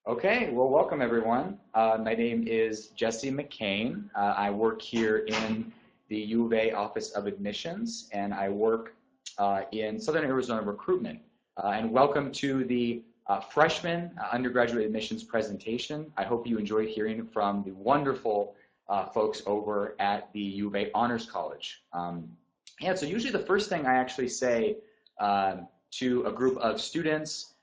Okay, well, welcome everyone. My name is Jesse McCain. I work here in the U of A Office of Admissions, and I work in Southern Arizona recruitment. And welcome to the freshman undergraduate admissions presentation. I hope you enjoyed hearing from the wonderful folks over at the U of A Honors College. Yeah, so usually the first thing I actually say to a group of students,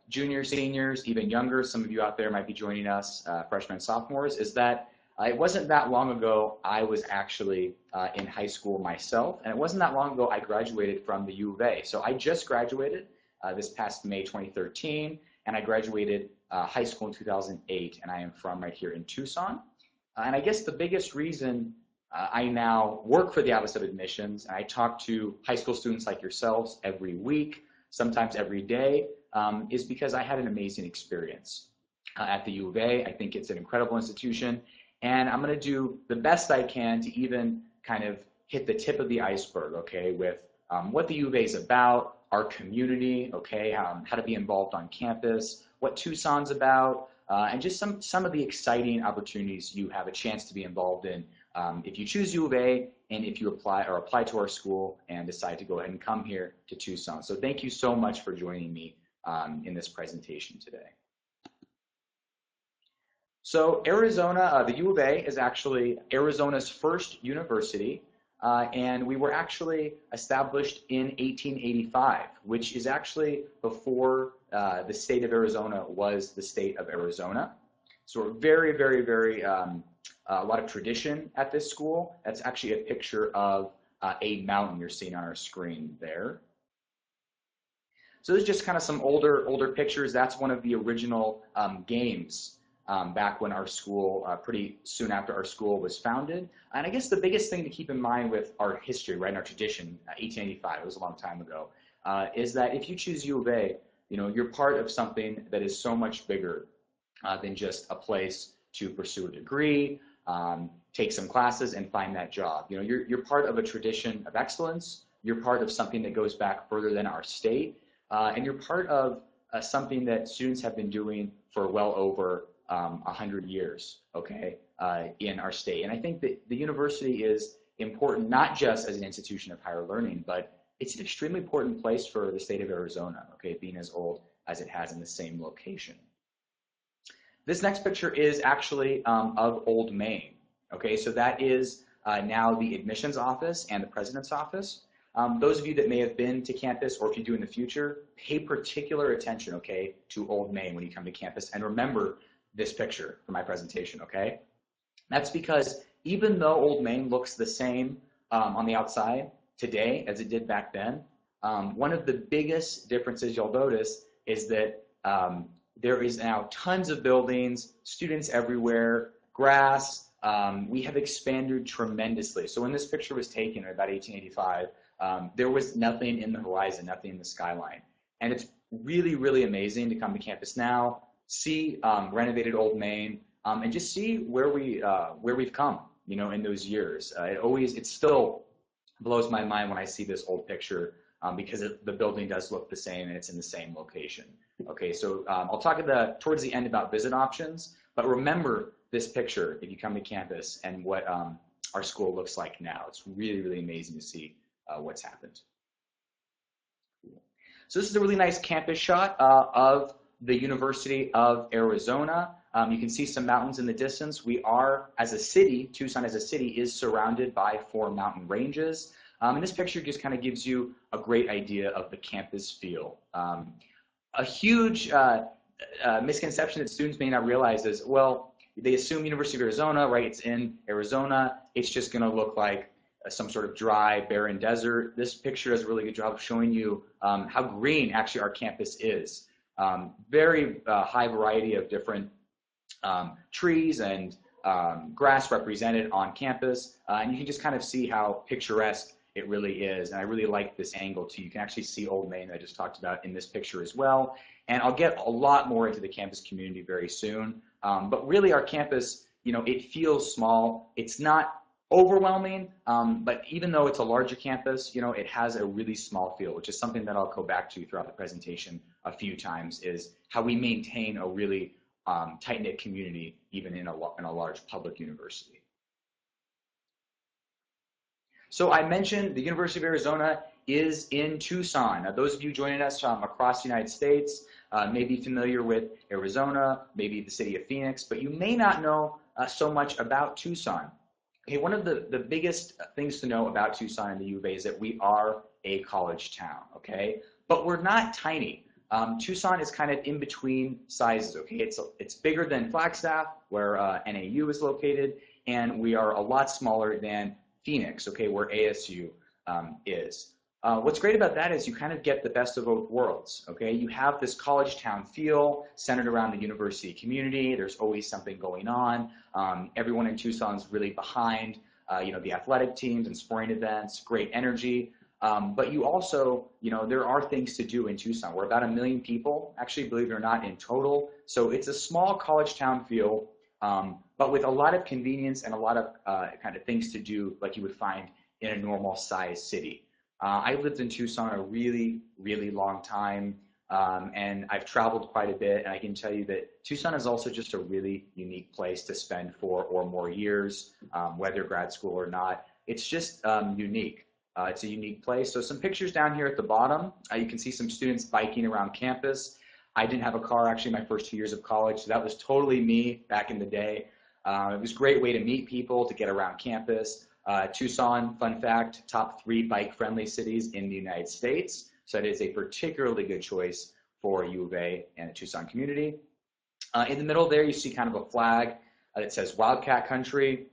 juniors, seniors, even younger, some of you out there might be joining us, freshmen, sophomores, is that it wasn't that long ago I was actually in high school myself, and it wasn't that long ago I graduated from the U of A. So I just graduated this past May 2013, and I graduated high school in 2008, and I am from right here in Tucson. And I guess the biggest reason I now work for the Office of Admissions, and I talk to high school students like yourselves every week, sometimes every day, is because I had an amazing experience at the U of A. I think it's an incredible institution, and I'm going to do the best I can to even kind of hit the tip of the iceberg, okay, with what the U of A is about, our community, okay, how to be involved on campus, what Tucson's about, and just some of the exciting opportunities you have a chance to be involved in if you choose U of A and if you apply to our school and decide to go ahead and come here to Tucson. So thank you so much for joining me in this presentation today. So Arizona, the U of A is actually Arizona's first university, and we were actually established in 1885, which is actually before the state of Arizona was the state of Arizona. So we're very, a lot of tradition at this school. That's actually a picture of a mountain you're seeing on our screen there. So this is just kind of some older pictures. That's one of the original games back when our school, pretty soon after our school was founded. And I guess the biggest thing to keep in mind with our history, right, and our tradition, 1885, it was a long time ago, is that if you choose U of A, you know, you're part of something that is so much bigger than just a place to pursue a degree, take some classes, and find that job. You know, you're part of a tradition of excellence. You're part of something that goes back further than our state. And you're part of something that students have been doing for well over 100 years, okay, in our state. And I think that the university is important not just as an institution of higher learning, but it's an extremely important place for the state of Arizona, okay, being as old as it has in the same location. This next picture is actually of Old Main, okay, so that is now the admissions office and the president's office. Those of you that may have been to campus, or if you do in the future, pay particular attention, okay, to Old Main when you come to campus, and remember this picture for my presentation, okay? That's because even though Old Main looks the same on the outside today as it did back then, one of the biggest differences you'll notice is that there is now tons of buildings, students everywhere, grass. We have expanded tremendously. So when this picture was taken in about 1885, there was nothing in the horizon, nothing in the skyline. And it's really amazing to come to campus now, see renovated Old Main, and just see where we've come, you know, in those years. It still blows my mind when I see this old picture because the building does look the same and it's in the same location. Okay, so I'll talk towards the end about visit options, but remember this picture if you come to campus and what our school looks like now. It's really amazing to see what's happened. So this is a really nice campus shot of the University of Arizona. You can see some mountains in the distance. We are, as a city, Tucson as a city is surrounded by 4 mountain ranges. And this picture just kind of gives you a great idea of the campus feel. A huge misconception that students may not realize is, well, they assume University of Arizona, right, it's in Arizona, it's just going to look like some sort of dry, barren desert. This picture does a really good job of showing you how green actually our campus is. Very high variety of different trees and grass represented on campus, and you can just kind of see how picturesque it really is. And I really like this angle too. You can actually see Old Main that I just talked about in this picture as well. And I'll get a lot more into the campus community very soon. But really our campus, you know, it feels small. It's not overwhelming, but even though it's a larger campus, you know, it has a really small feel, which is something that I'll go back to throughout the presentation a few times, is how we maintain a really tight-knit community, even in a large public university. So I mentioned the University of Arizona is in Tucson. Now, those of you joining us across the United States may be familiar with Arizona, maybe the city of Phoenix, but you may not know so much about Tucson. Okay, one of the biggest things to know about Tucson and the U of A is that we are a college town, okay? But we're not tiny. Tucson is kind of in between sizes, okay? It's bigger than Flagstaff, where NAU is located, and we are a lot smaller than Phoenix, okay, where ASU is. What's great about that is you kind of get the best of both worlds, okay? You have this college town feel centered around the university community. There's always something going on. Everyone in Tucson's really behind, the athletic teams and sporting events, great energy. But you also, there are things to do in Tucson. We're about 1 million people, actually, believe it or not, in total. So it's a small college town feel, but with a lot of convenience and a lot of kind of things to do like you would find in a normal sized city. I lived in Tucson a really, really long time, and I've traveled quite a bit, and I can tell you that Tucson is also just a really unique place to spend 4 or more years, whether grad school or not. It's just unique. It's a unique place. So some pictures down here at the bottom. You can see some students biking around campus. I didn't have a car actually my first 2 years of college, so that was totally me back in the day. It was a great way to meet people, to get around campus. Tucson, fun fact, top 3 bike-friendly cities in the United States. So it is a particularly good choice for U of A and the Tucson community. In the middle there, you see kind of a flag that says Wildcat Country,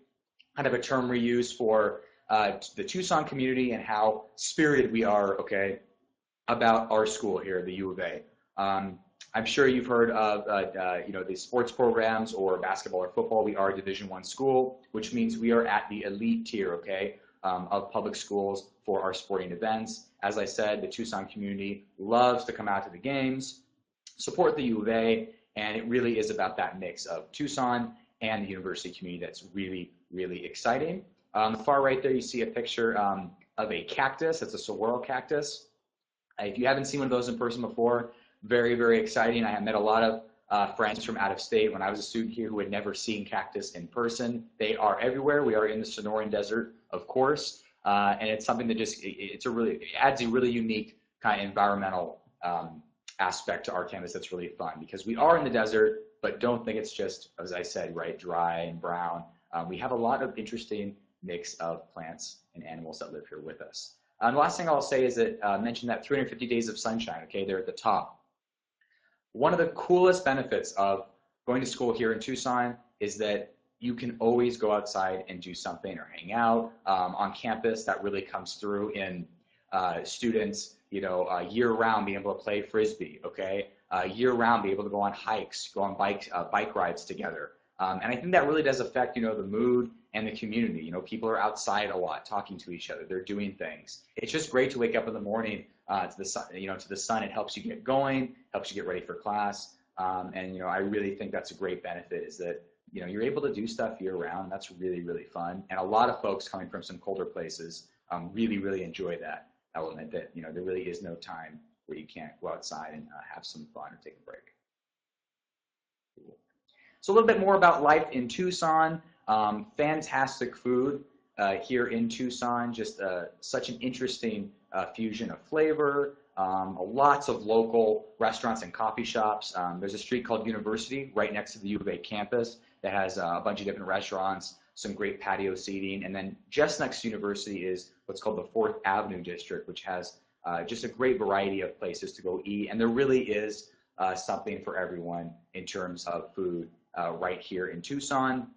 kind of a term we use for the Tucson community and how spirited we are, okay, about our school here, the U of A. I'm sure you've heard of the sports programs or basketball or football. We are a Division I school, which means we are at the elite tier, okay, of public schools for our sporting events. As I said, the Tucson community loves to come out to the games, support the U of A, and it really is about that mix of Tucson and the university community that's really, really exciting. On the far right there, you see a picture of a cactus. That's a saguaro cactus. If you haven't seen one of those in person before, very, very exciting. I have met a lot of friends from out of state when I was a student here who had never seen cactus in person. They are everywhere. We are in the Sonoran Desert, of course, and it's something that it adds a really unique kind of environmental aspect to our campus that's really fun because we are in the desert, but don't think it's just, as I said, right, dry and brown. We have a lot of interesting mix of plants and animals that live here with us. The last thing I'll say is that mention that 350 days of sunshine, okay, they're at the top. One of the coolest benefits of going to school here in Tucson is that you can always go outside and do something or hang out on campus. That really comes through in students, year-round being able to play Frisbee, okay? Year-round be able to go on hikes, go on bike rides together. And I think that really does affect, the mood and the community. People are outside a lot, talking to each other. They're doing things. It's just great to wake up in the morning to the sun. To the sun. It helps you get going, helps you get ready for class. And I really think that's a great benefit is that you're able to do stuff year round. That's really, really fun. And a lot of folks coming from some colder places really, really enjoy that element. That there really is no time where you can't go outside and have some fun or take a break. Cool. So a little bit more about life in Tucson. Fantastic food here in Tucson, just such an interesting fusion of flavor, lots of local restaurants and coffee shops. There's a street called University right next to the U of A campus that has a bunch of different restaurants, some great patio seating, and then just next to University is what's called the 4th Avenue District, which has just a great variety of places to go eat, and there really is something for everyone in terms of food right here in Tucson.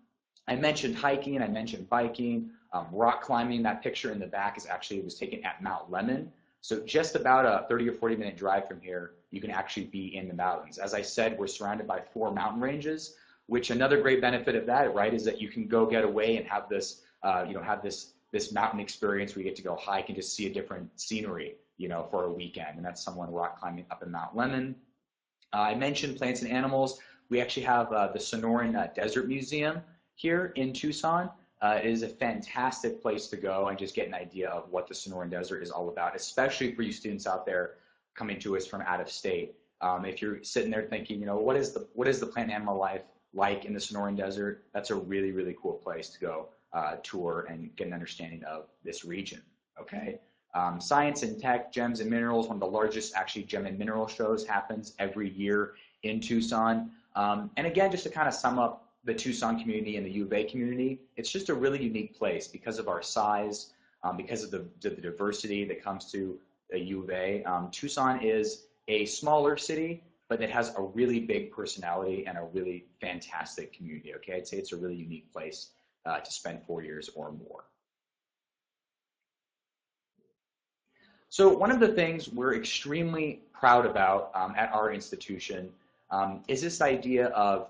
I mentioned hiking and I mentioned biking, rock climbing. That picture in the back was taken at Mount Lemmon. So just about a 30 or 40-minute drive from here, you can actually be in the mountains. As I said, we're surrounded by 4 mountain ranges, which another great benefit of that, right, is that you can go get away and have this, this mountain experience where you get to go hike and just see a different scenery, for a weekend. And that's someone rock climbing up in Mount Lemmon. I mentioned plants and animals. We actually have the Sonoran Desert Museum here in Tucson. It is a fantastic place to go and just get an idea of what the Sonoran Desert is all about, especially for you students out there coming to us from out of state. If you're sitting there thinking, what is the plant and animal life like in the Sonoran Desert, that's a really, really cool place to go tour and get an understanding of this region, okay? Science and Tech, Gems and Minerals, one of the largest actually gem and mineral shows happens every year in Tucson. And again, just to kind of sum up the Tucson community and the U of A community, it's just a really unique place because of our size, because of the diversity that comes to the U of A. Tucson is a smaller city, but it has a really big personality and a really fantastic community, okay? I'd say it's a really unique place to spend 4 years or more. So one of the things we're extremely proud about at our institution is this idea of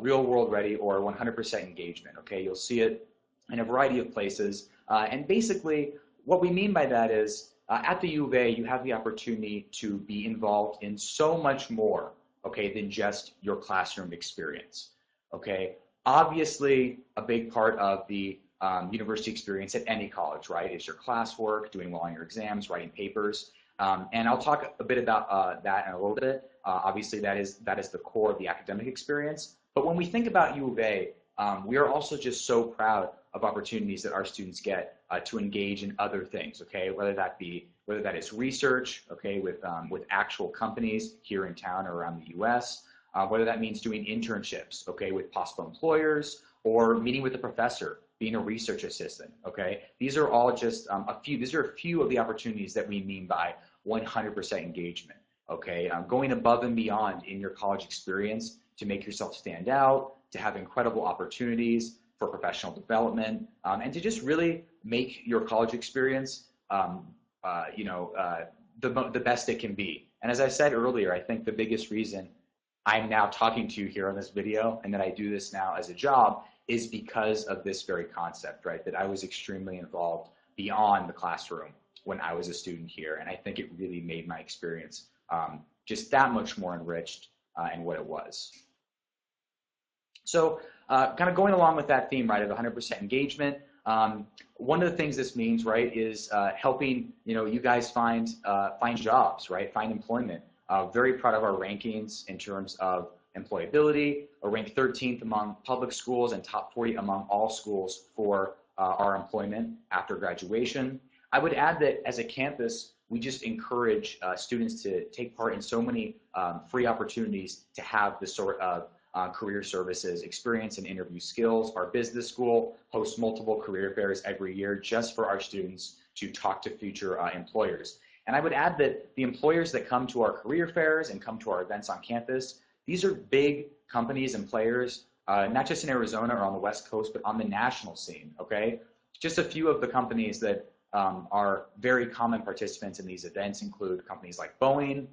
real world ready or 100% engagement, okay? You'll see it in a variety of places. And basically, what we mean by that is at the U of A, you have the opportunity to be involved in so much more, okay, than just your classroom experience, okay? Obviously, a big part of the university experience at any college, right, is your classwork, doing well on your exams, writing papers. And I'll talk a bit about that in a little bit. Obviously, that is the core of the academic experience. But when we think about U of A, we are also just so proud of opportunities that our students get to engage in other things, okay? Whether that is research, okay, with actual companies here in town or around the U.S., whether that means doing internships, okay, with possible employers, or meeting with a professor, being a research assistant, okay? These are all just these are a few of the opportunities that we mean by 100% engagement, okay? Going above and beyond in your college experience to make yourself stand out, to have incredible opportunities for professional development, and to just really make your college experience, the best it can be. And as I said earlier, I think the biggest reason I'm now talking to you here on this video and that I do this now as a job is because of this very concept, right? That I was extremely involved beyond the classroom when I was a student here. And I think it really made my experience just that much more enriched in what it was. So kind of going along with that theme, right, of 100% engagement, one of the things this means, right, is helping, you guys find jobs, right, find employment. Very proud of our rankings in terms of employability. We're ranked 13th among public schools and top 40 among all schools for our employment after graduation. I would add that as a campus, we just encourage students to take part in so many free opportunities to have this sort of career services experience and interview skills. Our business school hosts multiple career fairs every year just for our students to talk to future employers. And I would add that the employers that come to our career fairs and come to our events on campus, these are big companies and players, not just in Arizona or on the West Coast, but on the national scene, okay? Just a few of the companies that are very common participants in these events include companies like Boeing,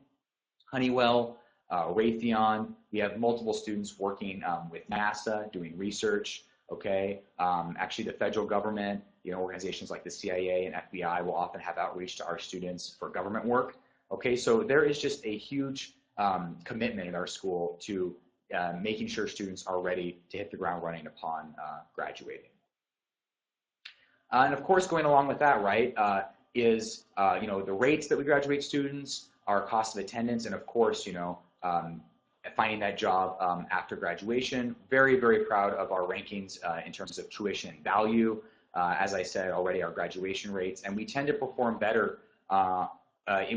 Honeywell, Raytheon. We have multiple students working with NASA doing research, okay? Actually, the federal government, organizations like the CIA and FBI will often have outreach to our students for government work, okay? So there is just a huge commitment in our school to making sure students are ready to hit the ground running upon graduating. And of course, going along with that, right, is the rates that we graduate students, our cost of attendance, and of course, finding that job after graduation. Very, very proud of our rankings in terms of tuition and value. As I said already, our graduation rates, and we tend to perform better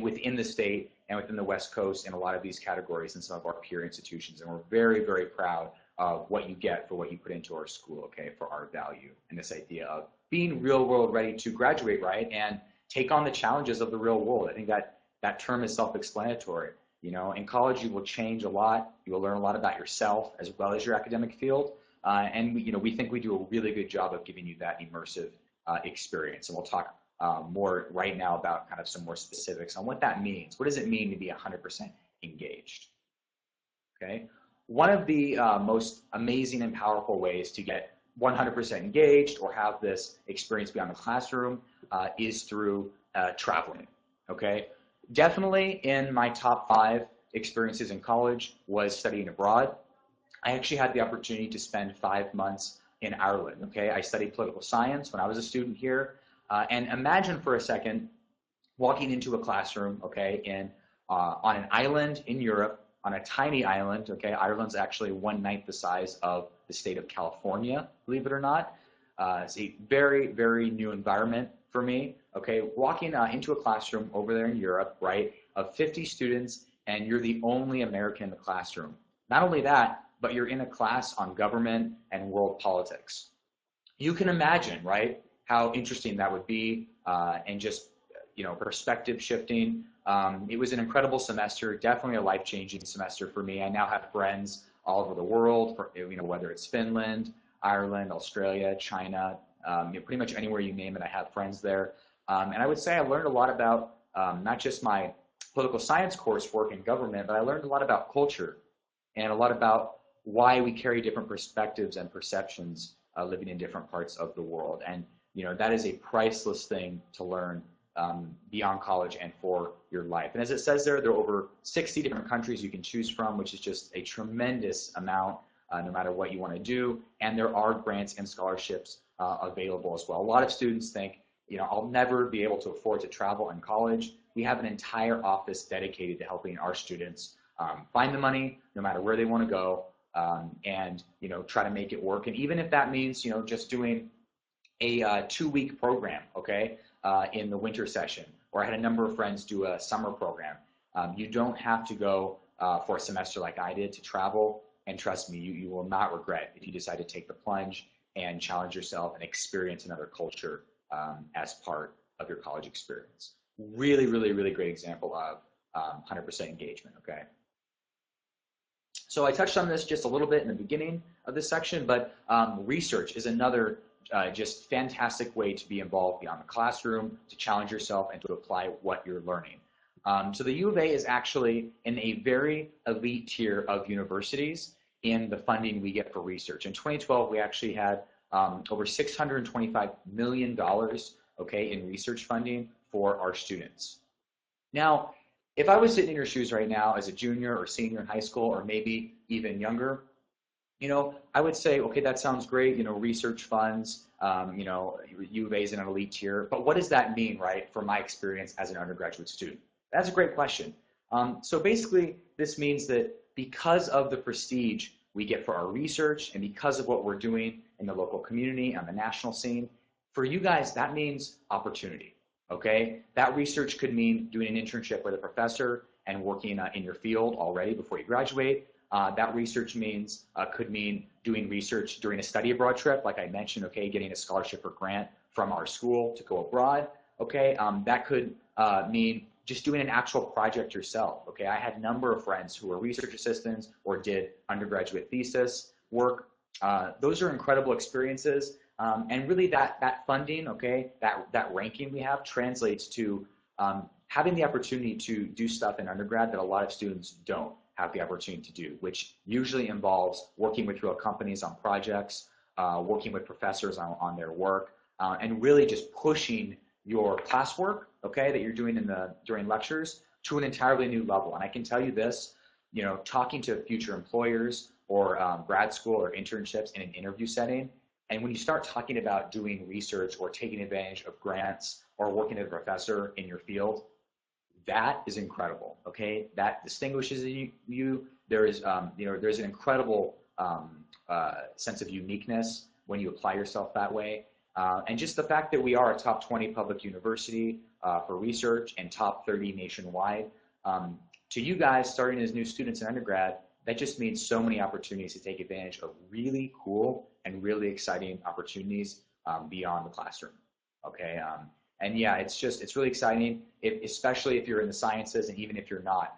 within the state and within the West Coast in a lot of these categories than some of our peer institutions. And we're very, very proud of what you get for what you put into our school, okay, for our value and this idea of being real world ready to graduate, right, and take on the challenges of the real world. I think that term is self-explanatory. In college you will change a lot. You will learn a lot about yourself as well as your academic field. And we think we do a really good job of giving you that immersive experience. And we'll talk more right now about kind of some more specifics on what that means. What does it mean to be 100% engaged? Okay. One of the most amazing and powerful ways to get 100% engaged or have this experience beyond the classroom is through traveling. Okay. Definitely in my top 5 experiences in college was studying abroad. I actually had the opportunity to spend 5 months in Ireland, okay? I studied political science when I was a student here. And imagine for a second walking into a classroom, okay, in on an island in Europe, on a tiny island. Okay, Ireland's actually 1/9 the size of the state of California, believe it or not. It's a very, very new environment for me. Okay, walking into a classroom over there in Europe, right, of 50 students, and you're the only American in the classroom. Not only that, but you're in a class on government and world politics. You can imagine, right, how interesting that would be, and just, perspective shifting. It was an incredible semester, definitely a life-changing semester for me. I now have friends all over the world, whether it's Finland, Ireland, Australia, China, pretty much anywhere you name it, I have friends there. And I would say I learned a lot about not just my political science coursework in government, but I learned a lot about culture and a lot about why we carry different perspectives and perceptions living in different parts of the world. And that is a priceless thing to learn beyond college and for your life. And as it says there are over 60 different countries you can choose from, which is just a tremendous amount, no matter what you want to do. And there are grants and scholarships available as well. A lot of students think, I'll never be able to afford to travel in college. We have an entire office dedicated to helping our students find the money, no matter where they want to go, and try to make it work. And even if that means just doing a 2-week program, okay, in the winter session, or I had a number of friends do a summer program. You don't have to go for a semester like I did to travel, and trust me, you will not regret if you decide to take the plunge and challenge yourself and experience another culture as part of your college experience. Really, really, really great example of 100% engagement, okay? So I touched on this just a little bit in the beginning of this section, but research is another just fantastic way to be involved beyond the classroom, to challenge yourself and to apply what you're learning. So the U of A is actually in a very elite tier of universities in the funding we get for research. In 2012, we actually had over $625 million, okay, in research funding for our students. Now, if I was sitting in your shoes right now as a junior or senior in high school, or maybe even younger, I would say, okay, that sounds great, research funds, U of A is in an elite tier, but what does that mean, right, for my experience as an undergraduate student? That's a great question. So basically, this means that because of the prestige we get for our research and because of what we're doing in the local community, on the national scene, for you guys, that means opportunity, okay? That research could mean doing an internship with a professor and working in your field already before you graduate. That research could mean doing research during a study abroad trip, like I mentioned, okay, getting a scholarship or grant from our school to go abroad, okay? That could mean just doing an actual project yourself, okay? I had a number of friends who were research assistants or did undergraduate thesis work. Those are incredible experiences, and really that funding, okay, that ranking we have translates to having the opportunity to do stuff in undergrad that a lot of students don't have the opportunity to do, which usually involves working with real companies on projects, working with professors on their work, and really just pushing your classwork, okay, that you're doing during lectures to an entirely new level. And I can tell you this, talking to future employers or grad school or internships in an interview setting, and when you start talking about doing research or taking advantage of grants or working as a professor in your field, that is incredible, okay? That distinguishes you. There is, there's an incredible sense of uniqueness when you apply yourself that way. And just the fact that we are a top 20 public university for research and top 30 nationwide, to you guys starting as new students in undergrad, that just means so many opportunities to take advantage of really cool and really exciting opportunities beyond the classroom, okay? And yeah, it's really exciting, especially if you're in the sciences, and even if you're not.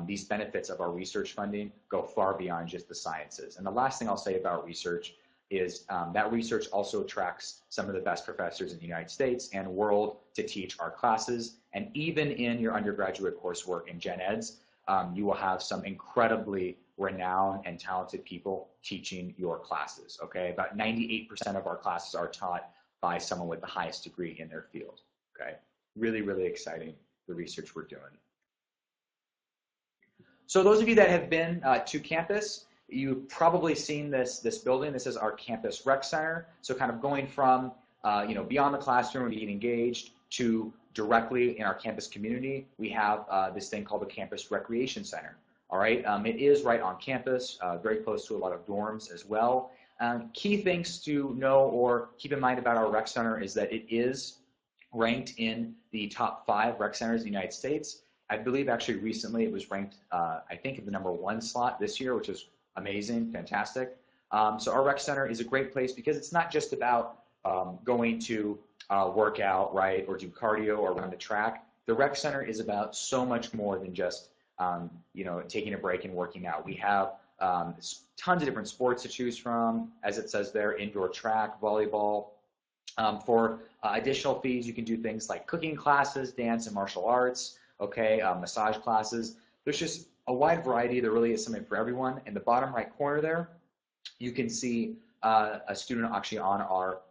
These benefits of our research funding go far beyond just the sciences. And the last thing I'll say about research is that research also attracts some of the best professors in the United States and world to teach our classes. And even in your undergraduate coursework in Gen Eds, you will have some incredibly renowned and talented people teaching your classes, okay? About 98% of our classes are taught by someone with the highest degree in their field, okay? Really, really exciting, the research we're doing. So those of you that have been to campus, you've probably seen this building. This is our campus rec center. So kind of going from beyond the classroom and being engaged to directly in our campus community, we have this thing called the Campus Recreation Center. All right, it is right on campus, very close to a lot of dorms as well. Key things to know or keep in mind about our rec center is that it is ranked in the top 5 rec centers in the United States. I believe actually recently it was ranked, I think, in the #1 slot this year, which is amazing, fantastic. So our rec center is a great place because it's not just about going to work out, right, or do cardio or run the track. The rec center is about so much more than just taking a break and working out. We have tons of different sports to choose from, as it says there, indoor track, volleyball. For additional fees, you can do things like cooking classes, dance and martial arts, okay, massage classes. There's just a wide variety. There really is something for everyone. In the bottom right corner there, you can see a student actually on our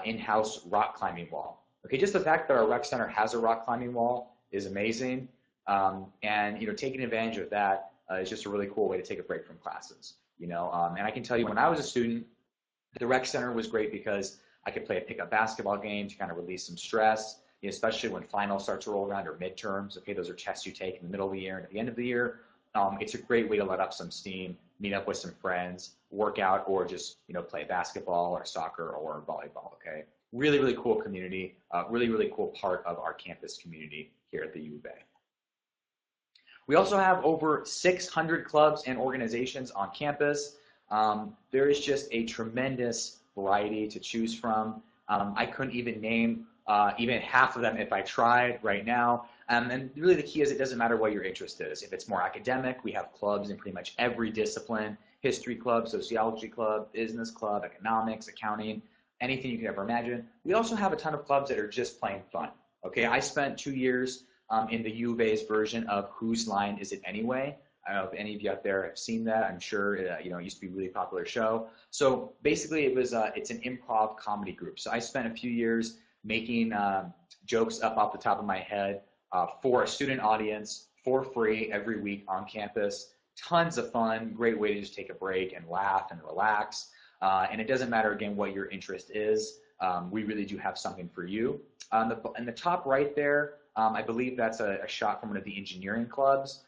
in-house rock climbing wall. Okay, just the fact that our rec center has a rock climbing wall is amazing. And taking advantage of that is just a really cool way to take a break from classes. And I can tell you, when I was a student, the rec center was great because I could play a pickup basketball game to kind of release some stress, especially when finals start to roll around or midterms. Okay, those are tests you take in the middle of the year and at the end of the year. It's a great way to let up some steam, meet up with some friends, work out, or just play basketball or soccer or volleyball. Okay, really, really cool community, really, really cool part of our campus community here at the U of A. We also have over 600 clubs and organizations on campus. There is just a tremendous variety to choose from. I couldn't even name even half of them if I tried right now. And really the key is it doesn't matter what your interest is. If it's more academic, we have clubs in pretty much every discipline: history club, sociology club, business club, economics, accounting, anything you could ever imagine. We also have a ton of clubs that are just plain fun. Okay, I spent 2 years in the U of A's version of Whose Line Is It Anyway? I don't know if any of you out there have seen that. I'm sure it used to be a really popular show. So basically, it's an improv comedy group. So I spent a few years making jokes up off the top of my head for a student audience for free every week on campus. Tons of fun, great way to just take a break and laugh and relax. And it doesn't matter, again, what your interest is. We really do have something for you. In the top right there, I believe that's a shot from one of the engineering clubs.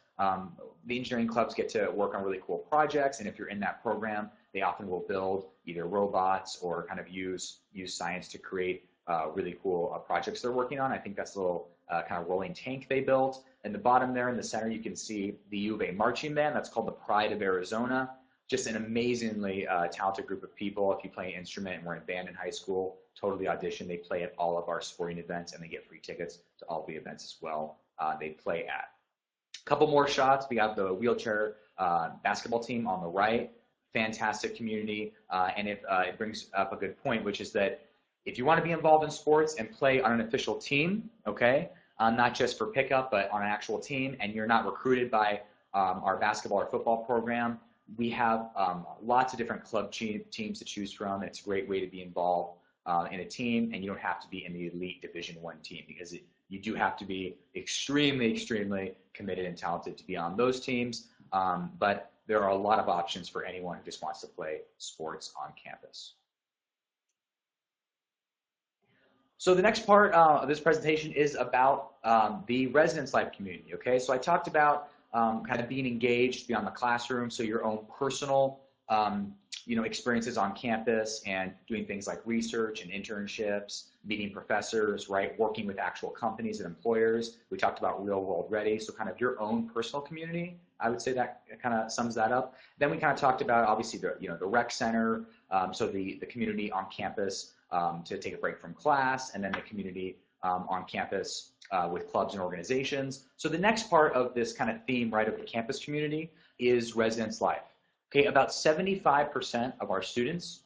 The engineering clubs get to work on really cool projects, and if you're in that program, they often will build either robots or kind of use science to create really cool projects they're working on. I think that's a little kind of rolling tank they built. In the bottom there in the center, you can see the U of A marching band. That's called the Pride of Arizona. Just an amazingly talented group of people. If you play an instrument and were in band in high school, totally audition. They play at all of our sporting events, and they get free tickets to all the events as well they play at. A couple more shots. We have the wheelchair basketball team on the right. Fantastic community, and it brings up a good point, which is that if you want to be involved in sports and play on an official team, okay, not just for pickup, but on an actual team, and you're not recruited by our basketball or football program, we have lots of different club teams to choose from. It's a great way to be involved in a team, and you don't have to be in the elite Division I team, because you do have to be extremely, extremely committed and talented to be on those teams. But there are a lot of options for anyone who just wants to play sports on campus. So the next part of this presentation is about the residence life community. Okay, so I talked about kind of being engaged beyond the classroom, so your own personal experiences on campus and doing things like research and internships, meeting professors, right, working with actual companies and employers. We talked about Real World Ready, so kind of your own personal community. I would say that kind of sums that up. Then we kind of talked about, obviously, the rec center, so the community on campus to take a break from class, and then the community on campus with clubs and organizations. So the next part of this kind of theme, right, of the campus community is residence life. Okay, about 75% of our students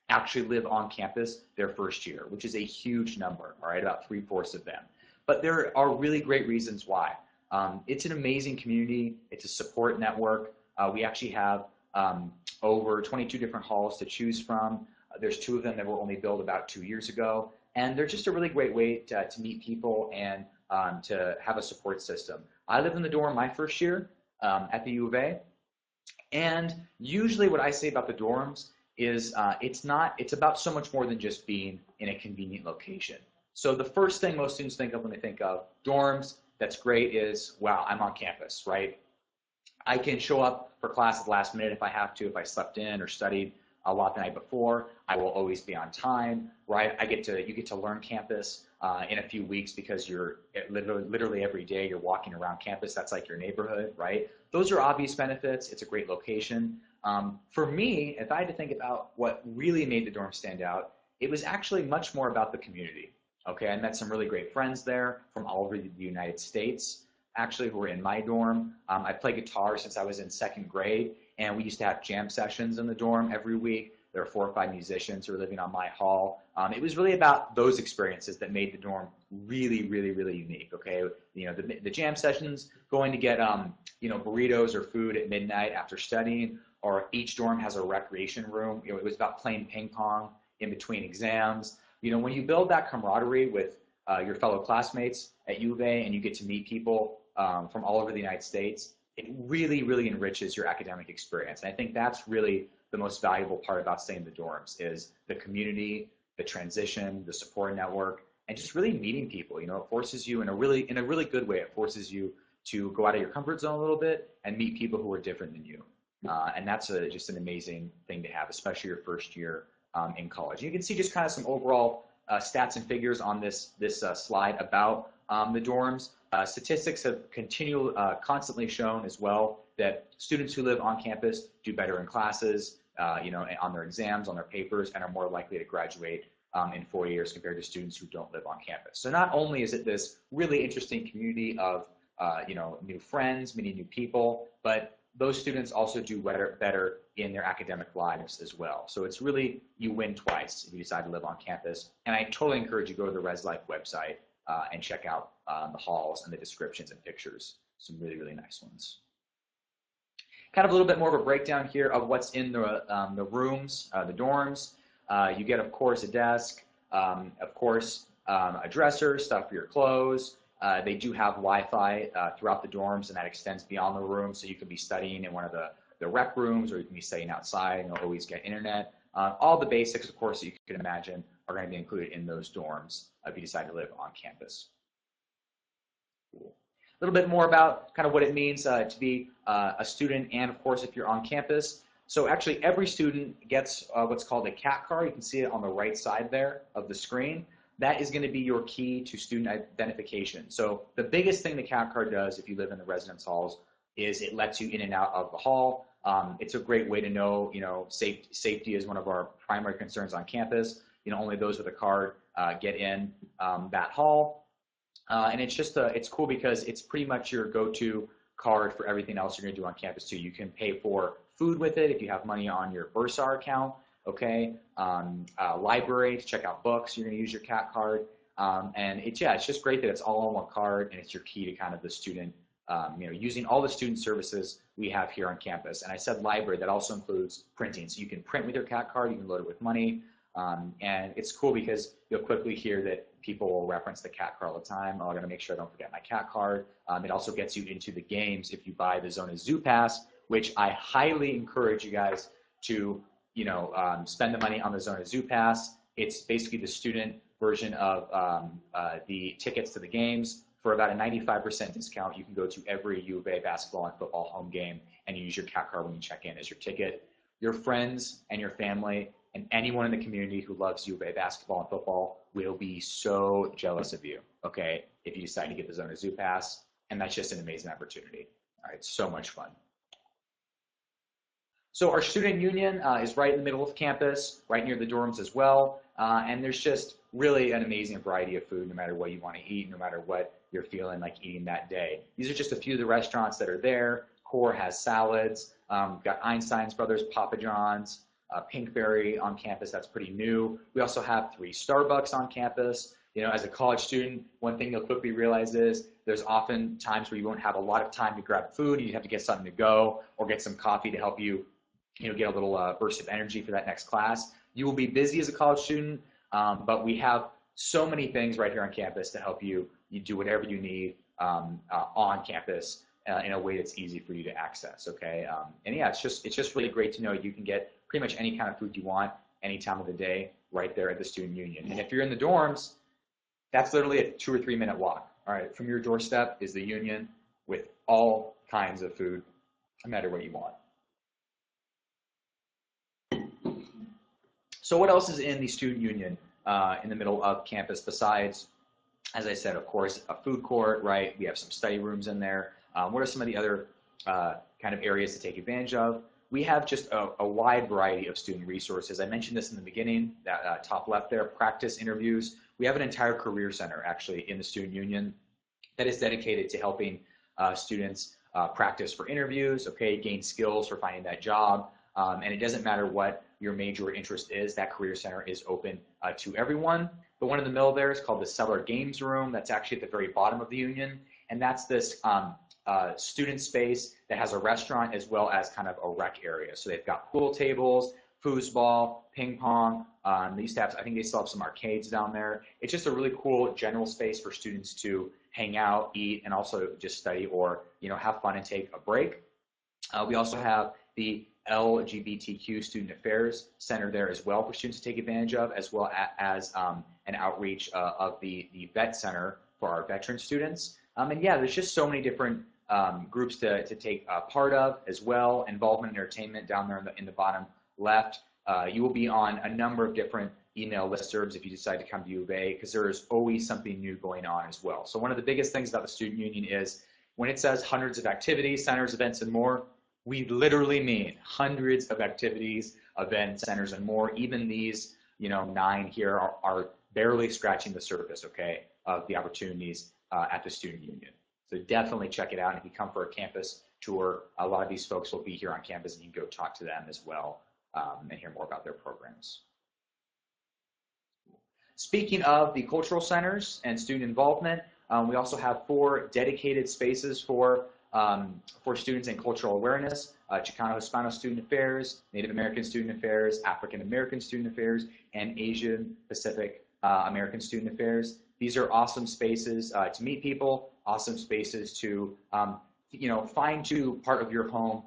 actually live on campus their first year, which is a huge number, all right, about 3/4 of them. But there are really great reasons why. It's an amazing community. It's a support network. We actually have over 22 different halls to choose from. There's 2 of them that were only built about 2 years ago. And they're just a really great way to meet people and to have a support system. I lived in the dorm my first year at the U of A. And usually what I say about the dorms is it's about so much more than just being in a convenient location. So the first thing most students think of when they think of dorms, that's great, is, wow, I'm on campus, right? I can show up for class at the last minute if I have to, if I slept in or studied a lot the night before. I will always be on time, right? You get to learn campus in a few weeks because you're literally every day you're walking around campus. That's like your neighborhood, right? Those are obvious benefits. It's a great location. For me, if I had to think about what really made the dorm stand out, it was actually much more about the community. Okay, I met some really great friends there from all over the United States, actually, who were in my dorm. I played guitar since I was in second grade, and we used to have jam sessions in the dorm every week. There were 4 or 5 musicians who were living on my hall. It was really about those experiences that made the dorm really, really, really unique. Okay, the jam sessions, going to get burritos or food at midnight after studying, or each dorm has a recreation room. It was about playing ping pong in between exams. When you build that camaraderie with your fellow classmates at U of A, and you get to meet people from all over the United States, it really, really enriches your academic experience. And I think that's really the most valuable part about staying in the dorms, is the community, the transition, the support network, and just really meeting people. It forces you in a really good way. It forces you to go out of your comfort zone a little bit and meet people who are different than you. And that's just an amazing thing to have, especially your first year in college. You can see just kind of some overall stats and figures on this slide about the dorms. Statistics have constantly shown as well that students who live on campus do better in classes, on their exams, on their papers, and are more likely to graduate in 4 years compared to students who don't live on campus. So not only is it this really interesting community of new friends, meeting new people, but those students also do better in their academic lives as well. So it's really, you win twice if you decide to live on campus. And I totally encourage you to go to the ResLife website and check out the halls and the descriptions and pictures. Some really, really nice ones. Kind of a little bit more of a breakdown here of what's in the rooms, the dorms. You get, of course, a desk, of course, a dresser, stuff for your clothes. They do have Wi-Fi throughout the dorms, and that extends beyond the room, so you can be studying in one of the rec rooms, or you can be studying outside and you'll always get internet. All the basics, of course, that you can imagine are going to be included in those dorms if you decide to live on campus. Cool. A little bit more about kind of what it means to be a student, and of course if you're on campus. So actually every student gets what's called a CAT card. You can see it on the right side there of the screen. That is going to be your key to student identification. So the biggest thing the CAT card does if you live in the residence halls is it lets you in and out of the hall. It's a great way to know, safety is one of our primary concerns on campus. Only those with a card get in that hall. And it's just it's cool because it's pretty much your go-to card for everything else you're going to do on campus too. You can pay for food with it if you have money on your Bursar account. Okay, library to check out books, you're going to use your CAT card, and it's just great that it's all on one card, and it's your key to kind of the student, using all the student services we have here on campus. And I said library, that also includes printing, so you can print with your CAT card, you can load it with money, and it's cool because you'll quickly hear that people will reference the CAT card all the time. Oh, I got to make sure I don't forget my CAT card. It also gets you into the games if you buy the Zona Zoo Pass, which I highly encourage you guys to spend the money on the Zona Zoo Pass. It's basically the student version of the tickets to the games. For about a 95% discount, you can go to every U of A basketball and football home game, and you use your CAT card when you check in as your ticket. Your friends and your family and anyone in the community who loves U of A basketball and football will be so jealous of you, okay, if you decide to get the Zona Zoo Pass, and that's just an amazing opportunity. All right, so much fun. So our student union is right in the middle of campus, right near the dorms as well, and there's just really an amazing variety of food no matter what you want to eat, no matter what you're feeling like eating that day. These are just a few of the restaurants that are there. Core has salads, got Einstein's Brothers, Papa John's, Pinkberry on campus, that's pretty new. We also have 3 Starbucks on campus. As a college student, one thing you'll quickly realize is there's often times where you won't have a lot of time to grab food, and you have to get something to go or get some coffee to help you get a little burst of energy for that next class. You will be busy as a college student, but we have so many things right here on campus to help you do whatever you need on campus in a way that's easy for you to access, okay? And yeah, it's just really great to know you can get pretty much any kind of food you want any time of the day right there at the student union. And if you're in the dorms, That's literally a 2 or 3 minute walk. All right, from your doorstep is the Union with all kinds of food, no matter what you want. So what else is in the Student Union in the middle of campus besides, as I said, of course, a food court, right? We have some study rooms in there. What are some of the other kind of areas to take advantage of? We have just a wide variety of student resources. I mentioned this in the beginning, that top left there, practice interviews. We have an entire career center actually in the Student Union that is dedicated to helping students practice for interviews, okay, gain skills for finding that job. And it doesn't matter what your major or interest is, that career center is open to everyone. The one in the middle there is called the Cellar Games Room. That's actually at the very bottom of the Union. And that's this student space that has a restaurant as well as kind of a rec area. So they've got pool tables, foosball, ping pong. They used to have, I think they still have some arcades down there. It's just a really cool general space for students to hang out, eat, and also just study or, you know, have fun and take a break. We also have the LGBTQ Student Affairs Center there as well for students to take advantage of, as well as an outreach of the Vet Center for our veteran students. And yeah, there's just so many different groups to take part of as well. Involvement and entertainment down there in the bottom left. You will be on a number of different email listservs if you decide to come to U of A, because there is always something new going on as well. So one of the biggest things about the Student Union is when it says hundreds of activities, centers, events, and more, we literally mean hundreds of activities, events, centers, and more. Even these, you know, 9 here are barely scratching the surface, okay, of the opportunities at the Student Union. So definitely check it out. And if you come for a campus tour, a lot of these folks will be here on campus, and you can go talk to them as well and hear more about their programs. Speaking of the cultural centers and student involvement, we also have 4 dedicated spaces for students in cultural awareness: Chicano-Hispano Student Affairs, Native American Student Affairs, African American Student Affairs, and Asian Pacific American Student Affairs. These are awesome spaces to meet people, awesome spaces to you know, find you part of your home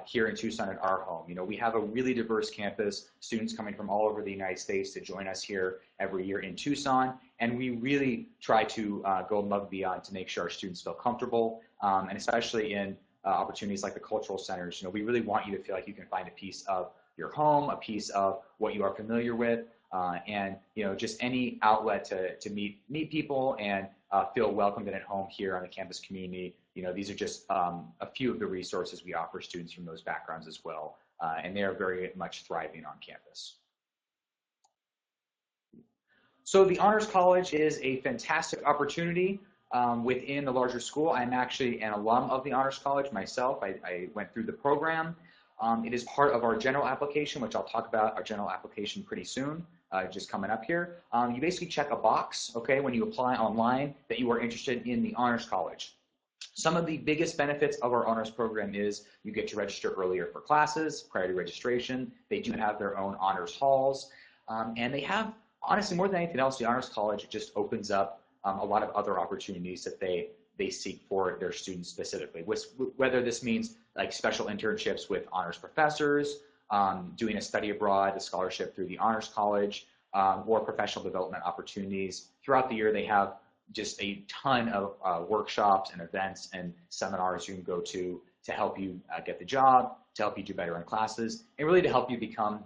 here in Tucson at our home. You know, we have a really diverse campus, students coming from all over the United States to join us here every year in Tucson, and we really try to go above and beyond to make sure our students feel comfortable, and especially in opportunities like the cultural centers. You know, we really want you to feel like you can find a piece of your home, a piece of what you are familiar with, and you know, just any outlet to meet people and feel welcomed and at home here on the campus community. You know, these are just a few of the resources we offer students from those backgrounds as well, and they are very much thriving on campus. So the Honors College is a fantastic opportunity within the larger school. I'm actually an alum of the Honors College myself. I went through the program. It is part of our general application, which I'll talk about our general application pretty soon, just coming up here. You basically check a box, okay, when you apply online that you are interested in the Honors College. Some of the biggest benefits of our honors program is you get to register earlier for classes, priority registration. They do have their own honors halls, and they have, honestly, more than anything else, the Honors College just opens up a lot of other opportunities that they seek for their students specifically, whether this means like special internships with honors professors, doing a study abroad, a scholarship through the Honors College, or professional development opportunities. Throughout the year, they have just a ton of workshops and events and seminars you can go to help you get the job, to help you do better in classes, and really to help you become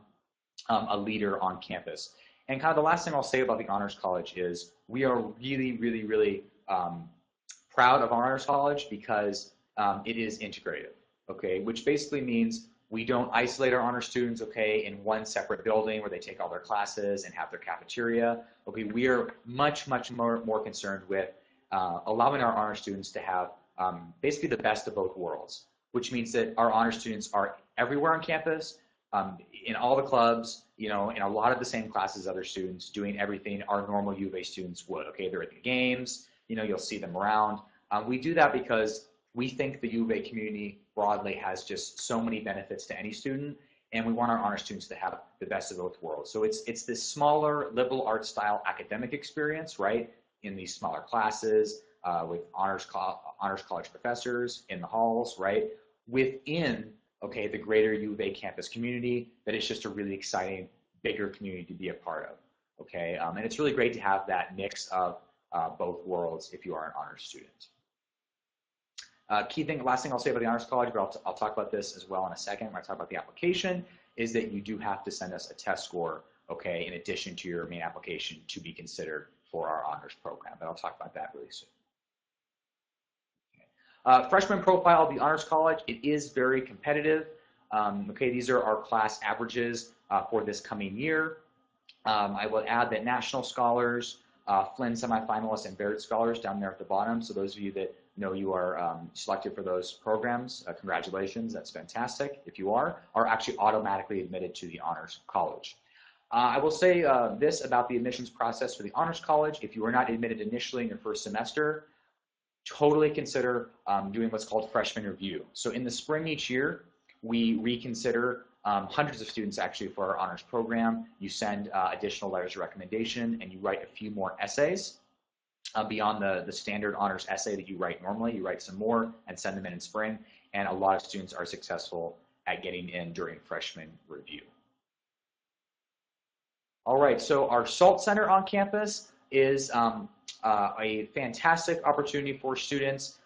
a leader on campus. And kind of the last thing I'll say about the Honors College is we are really, really, really proud of our Honors College because it is integrative, okay, which basically means we don't isolate our honor students, okay, in one separate building where they take all their classes and have their cafeteria. Okay, we are much, much more concerned with allowing our honor students to have basically the best of both worlds, which means that our honor students are everywhere on campus, in all the clubs, you know, in a lot of the same classes as other students, doing everything our normal U of A students would, okay? They're at the games, you know, you'll see them around. We do that because we think the U of A community broadly has just so many benefits to any student, and we want our honor students to have the best of both worlds. So it's this smaller liberal arts style academic experience, right, in these smaller classes with honors college professors in the halls, right, within, okay, the greater U of A campus community that is just a really exciting, bigger community to be a part of, okay? And it's really great to have that mix of both worlds if you are an honors student. Last thing I'll say about the Honors College, but I'll talk about this as well in a second when I talk about the application, is that you do have to send us a test score, okay, in addition to your main application to be considered for our honors program. But I'll talk about that really soon. Freshman profile of the Honors College, it is very competitive. Okay, these are our class averages for this coming year. I will add that National Scholars, Flynn semifinalists, and Baird Scholars down there at the bottom. So those of you that know you are selected for those programs, congratulations, that's fantastic. If you are actually automatically admitted to the Honors College. I will say this about the admissions process for the Honors College. If you are not admitted initially in your first semester, totally consider doing what's called freshman review. So in the spring each year, we reconsider hundreds of students actually for our honors program. You send additional letters of recommendation and you write a few more essays beyond the standard honors essay that you write normally. You write some more and send them in spring, and a lot of students are successful at getting in during freshman review. All right, so our SALT Center on campus is a fantastic opportunity for students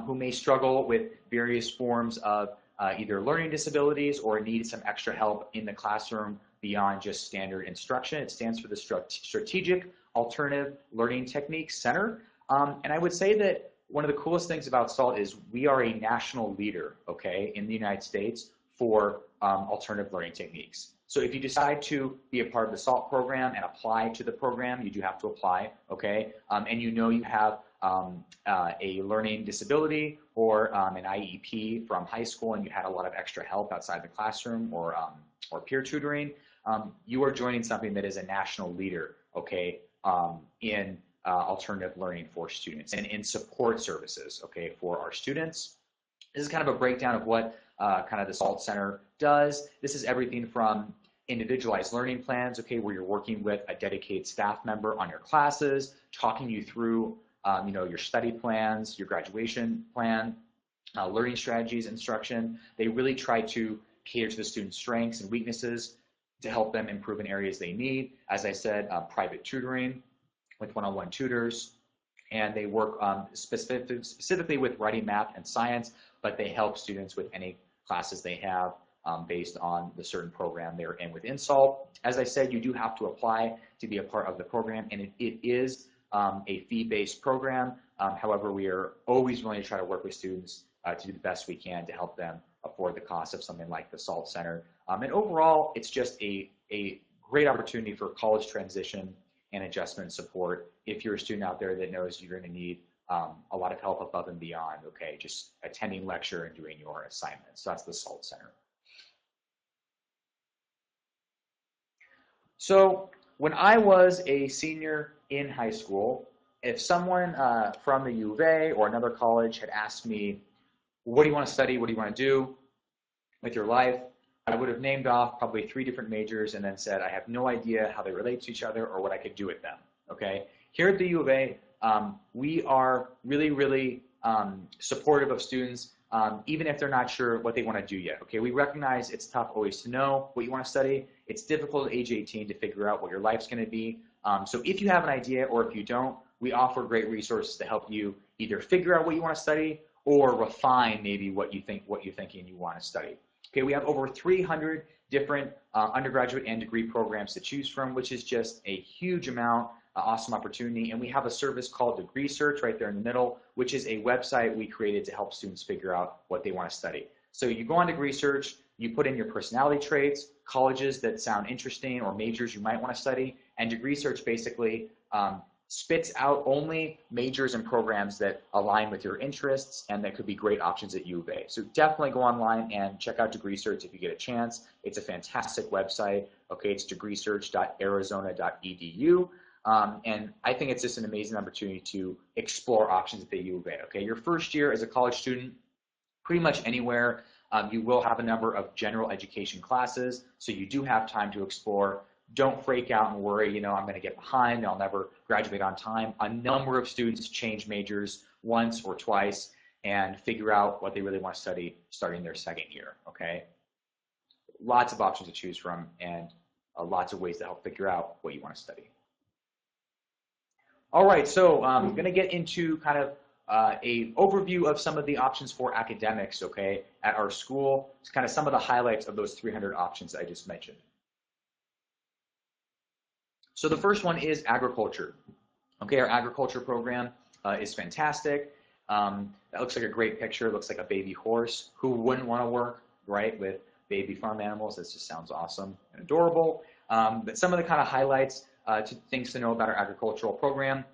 who may struggle with various forms of either learning disabilities or need some extra help in the classroom beyond just standard instruction. It stands for the Strategic Alternative Learning Techniques Center. And I would say that one of the coolest things about SALT is we are a national leader, okay, in the United States for alternative learning techniques. So if you decide to be a part of the SALT program and apply to the program, you do have to apply, okay? And you know you have a learning disability or an IEP from high school and you had a lot of extra help outside the classroom or peer tutoring, you are joining something that is a national leader, okay, in alternative learning for students and in support services, okay, for our students. This is kind of a breakdown of what kind of the SALT Center does. This is everything from individualized learning plans, okay, where you're working with a dedicated staff member on your classes, talking you through you know, your study plans, your graduation plan, learning strategies, instruction. They really try to cater to the student's strengths and weaknesses to help them improve in areas they need. As I said, private tutoring with one-on-one tutors, and they work specifically with writing, math, and science, but they help students with any classes they have based on the certain program they're in within SALT. As I said, you do have to apply to be a part of the program, and it is a fee-based program. However, we are always willing to try to work with students to do the best we can to help them afford the cost of something like the SALT Center. And overall, it's just a great opportunity for college transition and adjustment support if you're a student out there that knows you're going to need a lot of help above and beyond, okay, just attending lecture and doing your assignments. So that's the SALT Center. So when I was a senior in high school, if someone from the U of A or another college had asked me, what do you want to study, what do you want to do with your life, I would have named off probably 3 different majors and then said I have no idea how they relate to each other or what I could do with them, okay? Here at the U of A, we are really, really supportive of students, even if they're not sure what they want to do yet, okay? We recognize it's tough always to know what you want to study. It's difficult at age 18 to figure out what your life's going to be. So if you have an idea or if you don't, we offer great resources to help you either figure out what you want to study or refine maybe what you're thinking you want to study. Okay, we have over 300 different undergraduate and degree programs to choose from, which is just a huge amount, awesome opportunity. And we have a service called Degree Search right there in the middle, which is a website we created to help students figure out what they want to study. So you go on Degree Search, you put in your personality traits, colleges that sound interesting or majors you might want to study, and Degree Search basically spits out only majors and programs that align with your interests and that could be great options at U of A. So definitely go online and check out Degree Search if you get a chance. It's a fantastic website. Okay, it's degreesearch.arizona.edu. And I think it's just an amazing opportunity to explore options at the U of A. Okay, your first year as a college student, pretty much anywhere, you will have a number of general education classes, so you do have time to explore. Don't freak out and worry, you know, I'm going to get behind, I'll never graduate on time. A number of students change majors once or twice and figure out what they really want to study starting their second year, okay? Lots of options to choose from and lots of ways to help figure out what you want to study. All right, so I'm going to get into kind of a overview of some of the options for academics, okay, at our school. It's kind of some of the highlights of those 300 options I just mentioned. So the first one is agriculture. Okay, our agriculture program is fantastic. That looks like a great picture. It looks like a baby horse. Who wouldn't want to work, right, with baby farm animals? This just sounds awesome and adorable. But some of the kind of highlights, things to know about our agricultural program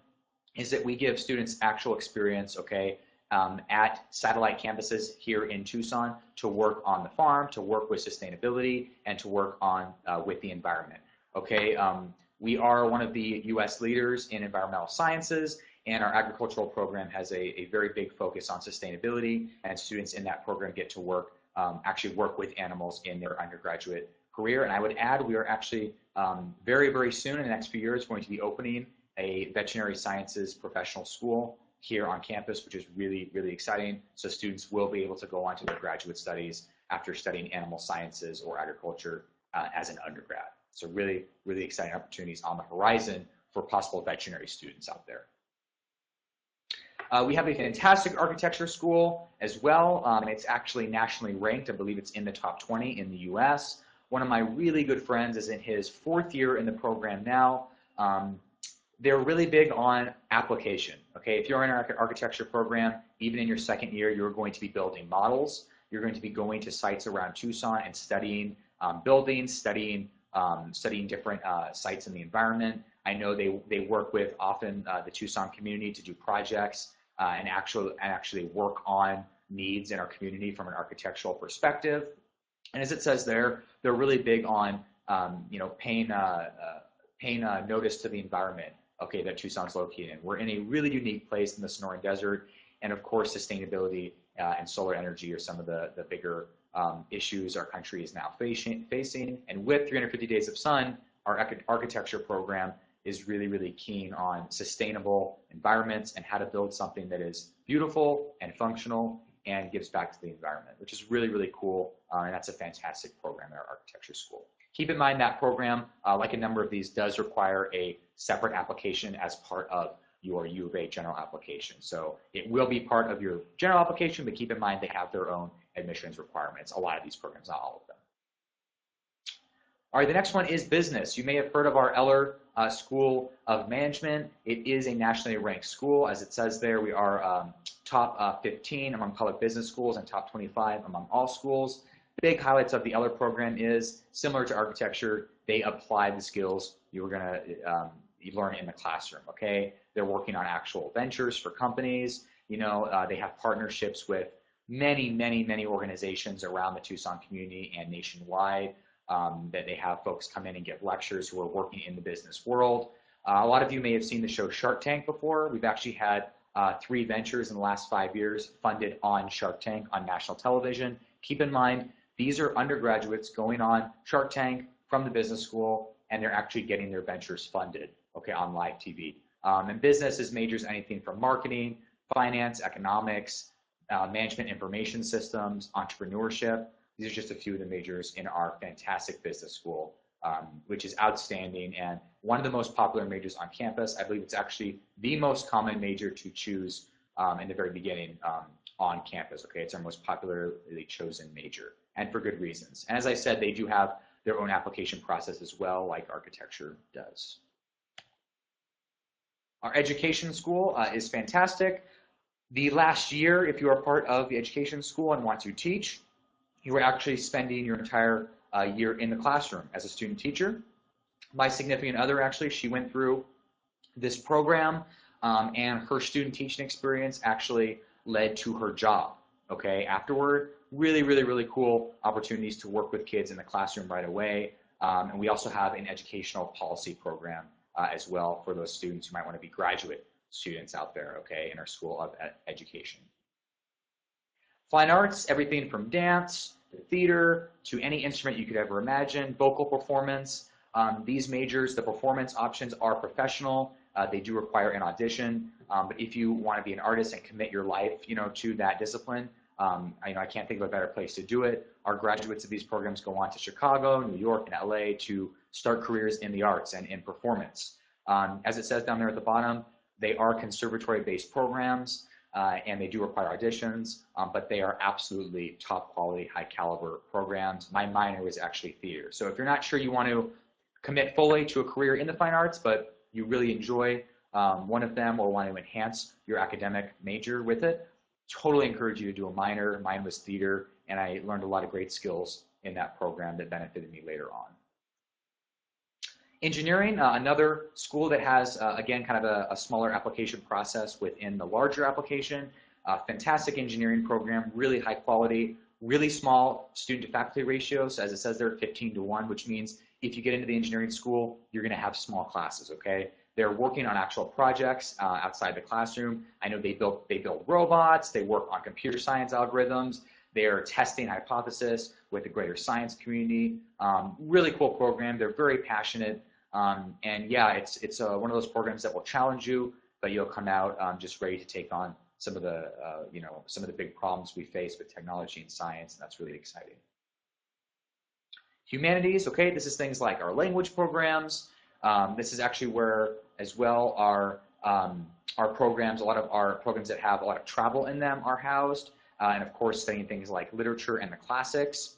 is that we give students actual experience, okay, at satellite campuses here in Tucson to work on the farm, to work with sustainability, and to work on with the environment, okay? We are one of the U.S. leaders in environmental sciences, and our agricultural program has a very big focus on sustainability, and students in that program get to work, actually work with animals in their undergraduate career. And I would add, we are actually very, very soon, in the next few years, going to be opening a veterinary sciences professional school here on campus, which is really, really exciting. So students will be able to go on to their graduate studies after studying animal sciences or agriculture as an undergrad. So really, really exciting opportunities on the horizon for possible veterinary students out there. We have a fantastic architecture school as well. It's actually nationally ranked. I believe it's in the top 20 in the US. One of my really good friends is in his 4th year in the program now. They're really big on application. Okay, if you're in our architecture program, even in your 2nd year, you're going to be building models. You're going to be going to sites around Tucson and studying buildings, studying different sites in the environment. I know they work with often the Tucson community to do projects and actually work on needs in our community from an architectural perspective. And as it says there, they're really big on paying notice to the environment, okay, that Tucson's located in. We're in a really unique place in the Sonoran Desert, and of course, sustainability and solar energy are some of the bigger issues our country is now facing. And with 350 Days of Sun, our architecture program is really, really keen on sustainable environments and how to build something that is beautiful and functional and gives back to the environment, which is really, really cool. And that's a fantastic program in our architecture school. Keep in mind that program, like a number of these, does require a separate application as part of your U of A general application. So it will be part of your general application, but keep in mind they have their own admissions requirements. A lot of these programs, not all of them. All right, the next one is business. You may have heard of our Eller School of Management. It is a nationally ranked school. As it says there, we are top 15 among public business schools and top 25 among all schools. Big highlights of the Eller program is similar to architecture. They apply the skills you were gonna learn in the classroom. Okay, they're working on actual ventures for companies. You know, they have partnerships with many organizations around the Tucson community and nationwide. That they have folks come in and give lectures who are working in the business world. A lot of you may have seen the show Shark Tank before. We've actually had 3 ventures in the last 5 years funded on Shark Tank on national television. Keep in mind, these are undergraduates going on Shark Tank from the business school, and they're actually getting their ventures funded, okay, on live TV. And business is majors anything from marketing, finance, economics, management information systems, entrepreneurship. These are just a few of the majors in our fantastic business school, which is outstanding and one of the most popular majors on campus. I believe it's actually the most common major to choose in the very beginning on campus. Okay, it's our most popularly chosen major, and for good reasons. And as I said, they do have their own application process as well, like architecture does. Our education school is fantastic. The last year, if you are part of the education school and want to teach, you are actually spending your entire year in the classroom as a student teacher. My significant other, actually, she went through this program, and her student teaching experience actually led to her job, okay, afterward. Really cool opportunities to work with kids in the classroom right away. And we also have an educational policy program as well for those students who might want to be graduate students out there, okay, in our School of Education. Fine arts, everything from dance to theater to any instrument you could ever imagine, vocal performance. These majors, the performance options are professional. They do require an audition, but if you want to be an artist and commit your life, to that discipline, I can't think of a better place to do it. Our graduates of these programs go on to Chicago, New York, and LA to start careers in the arts and in performance. As it says down there at the bottom, They are conservatory-based programs, and they do require auditions, but they are absolutely top quality, high caliber programs. My minor was actually theater. So if you're not sure you want to commit fully to a career in the fine arts, but you really enjoy one of them or want to enhance your academic major with it, totally encourage you to do a minor. Mine was theater, and I learned a lot of great skills in that program that benefited me later on. Engineering, another school that has, again, kind of a smaller application process within the larger application. Fantastic engineering program, really high quality, really small student to faculty ratios. As it says there, 15:1, which means if you get into the engineering school, you're going to have small classes, okay? They're working on actual projects outside the classroom. I know they build robots, they work on computer science algorithms, they are testing hypothesis with the greater science community. Really cool program. They're very passionate. And yeah, it's one of those programs that will challenge you, but you'll come out just ready to take on some of the some of the big problems we face with technology and science, and that's really exciting. Humanities, okay, this is things like our language programs. This is actually where, as well, our programs, a lot of our programs that have a lot of travel in them are housed, and of course studying things like literature and the classics.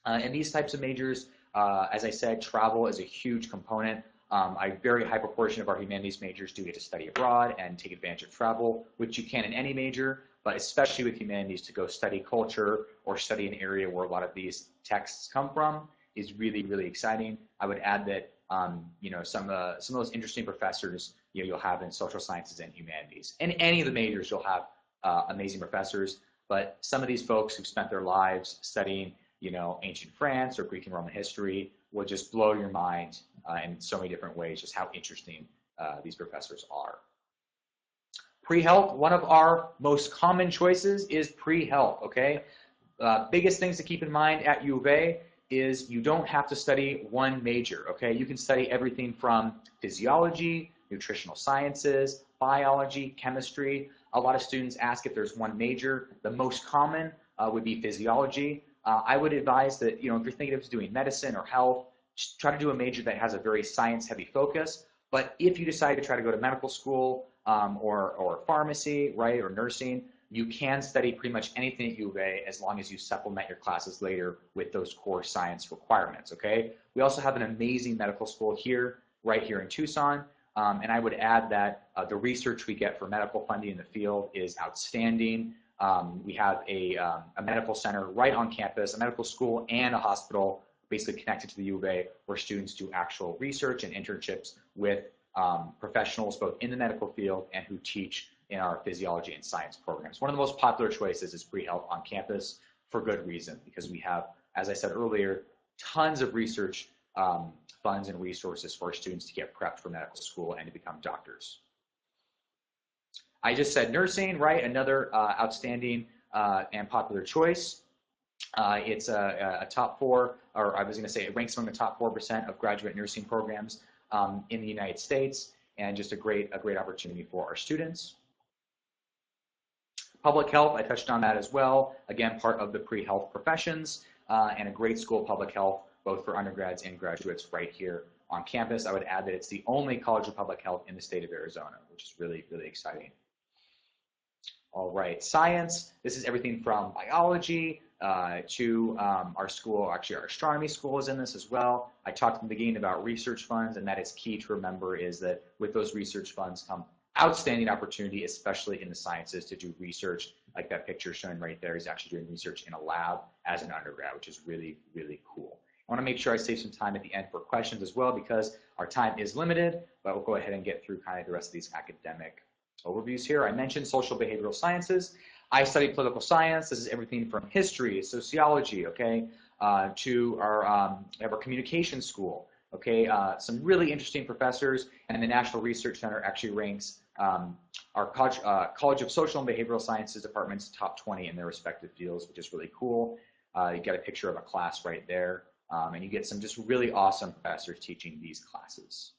And these types of majors, as I said, travel is a huge component. A very high proportion of our humanities majors do get to study abroad and take advantage of travel, which you can in any major, but especially with humanities, to go study culture or study an area where a lot of these texts come from is really, really exciting. I would add that some of those interesting professors you'll have in social sciences and humanities. In any of the majors, you'll have amazing professors, but some of these folks who've spent their lives studying ancient France or Greek and Roman history will just blow your mind in so many different ways, just how interesting these professors are. Pre-health, one of our most common choices is pre-health, okay? Biggest things to keep in mind at U of A is you don't have to study one major, okay? You can study everything from physiology, nutritional sciences, biology, chemistry. A lot of students ask if there's one major. The most common would be physiology. I would advise that, if you're thinking of doing medicine or health, just try to do a major that has a very science-heavy focus. But if you decide to try to go to medical school or pharmacy, right, or nursing, you can study pretty much anything at U of A as long as you supplement your classes later with those core science requirements, okay? We also have an amazing medical school here, right here in Tucson. And I would add that the research we get for medical funding in the field is outstanding. We have a medical center right on campus, a medical school and a hospital basically connected to the U of A, where students do actual research and internships with professionals both in the medical field and who teach in our physiology and science programs. One of the most popular choices is pre-health on campus for good reason, because we have, as I said earlier, tons of research funds and resources for our students to get prepped for medical school and to become doctors. I just said nursing, right? Another outstanding and popular choice. It's a top 4, or I was going to say it ranks among the top 4% of graduate nursing programs in the United States, and just a great opportunity for our students. Public health, I touched on that as well. Again, part of the pre-health professions, and a great school of public health, both for undergrads and graduates right here on campus. I would add that it's the only college of public health in the state of Arizona, which is really, really exciting. All right, science. This is everything from biology to our school. Actually, our astronomy school is in this as well. I talked in the beginning about research funds, and that is key to remember, is that with those research funds come outstanding opportunity, especially in the sciences, to do research. Like that picture shown right there, he's actually doing research in a lab as an undergrad, which is really, really cool. I want to make sure I save some time at the end for questions as well, because our time is limited, but we'll go ahead and get through kind of the rest of these academic overviews here. I mentioned social behavioral sciences. I study political science. This is everything from history, sociology, okay, to our communication school, okay. Some really interesting professors, and the National Research Center actually ranks our College of Social and Behavioral Sciences departments top 20 in their respective fields, which is really cool. You get a picture of a class right there, and you get some just really awesome professors teaching these classes.